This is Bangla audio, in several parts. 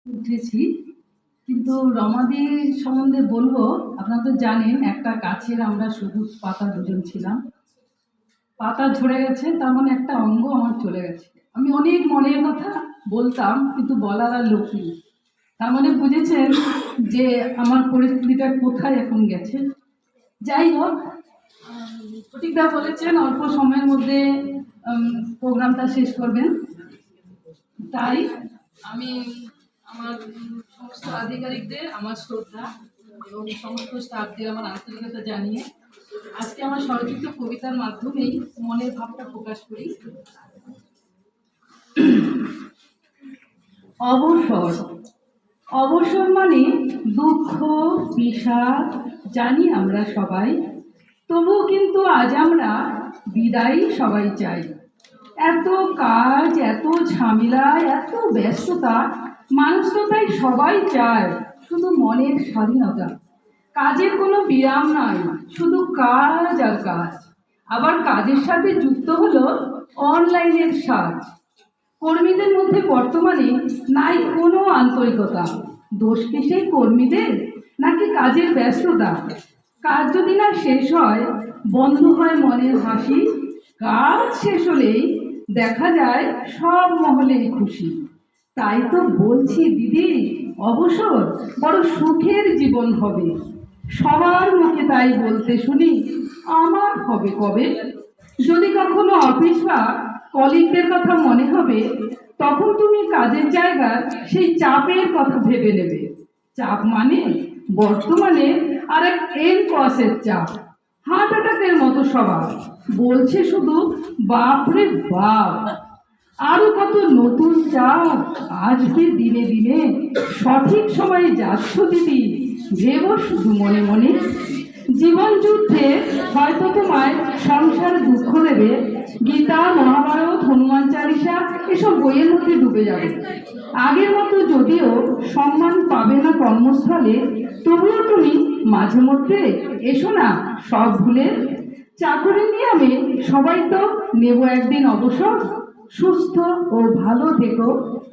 উঠেছি, কিন্তু রমাদির সম্বন্ধে বলবো। আপনারা তো জানেন একটা গাছের আমরা সবুজ পাতা দুজন ছিলাম, পাতা ঝরে গেছে, তার মানে একটা অঙ্গ আমার চলে গেছে। আমি অনেক মনের কথা বলতাম, কিন্তু বলার আর লোক নেই। তার মানে বুঝেছেন যে আমার পরিস্থিতিটা কোথায় এখন গেছে। যাই হোক, ফটিকদা বলেছেন অল্প সময়ের মধ্যে প্রোগ্রামটা শেষ করবেন, তাই আমি আমার সমস্ত আধিকারিকদের আমার শ্রদ্ধা এবং সমস্ত স্টাফদের আমার আন্তরিকতা জানিয়ে আজকে আমার স্বরচিত কবিতার মাধ্যমেই মনের ভাবটা প্রকাশ করি। অবসর। অবসর মানে দুঃখ, বিষাদ জানি আমরা সবাই, তবুও কিন্তু আজ আমরা বিদায় সবাই চাই। এত কাজ, এত ঝামেলা, এত ব্যস্ততা, মানুষ তো তাই সবাই চায় শুধু মনের স্বাধীনতা। কাজের কোনো বিরাম নাই, শুধু কাজ আর কাজ। আবার কাজের সাথে যুক্ত হলো অনলাইনের সাজ। কর্মীদের মধ্যে বর্তমানে নাই কোনো আন্তরিকতা। দোষ কি সেই কর্মীদের, নাকি কাজের ব্যস্ততা? কাজ যদি না শেষ হয়, বন্ধ হয় মনের হাসি। কাজ শেষ হলেই দেখা যায় সব মহলেই খুশি। তাই তো বলছি দিদি, অবসর বড় সুখের জীবন হবে। সবার মুখে তাই বলতে শুনি, আমার হবে কবে? যদি কখনো অফিস বা কলিগদের কথা মনে হবে, তখন তুমি কাজের জায়গার সেই চাপের কথা ভেবে নেবে। চাপ মানে বর্তমানে আর এক কসের চাপ, হার্ট অ্যাটাকের মতো সবার। বলছে শুধু বাপরে বাপ, আরো কত নতুন চাপ আসবে দিনে দিনে। সঠিক সময়ে যাচ্ছ দিদি, ভেবো শুধু মনে মনে। জীবন যুদ্ধে হয়তো তোমায় সংসার দুঃখ দেবে, গীতা, মহাভারত, হনুমান চালিসা এসব বইয়ের মধ্যে ডুবে যাবে। আগের মতো যদিও সম্মান পাবে না কর্মস্থলে, তবুও তুমি মাঝে মধ্যে এসো না সব ভুলে। চাকরি নিয়মে সবাই তো নেব একদিন অবসর। সুস্থ ও ভালো থেকো,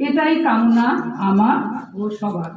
এটাই কামনা আমার ও সবার।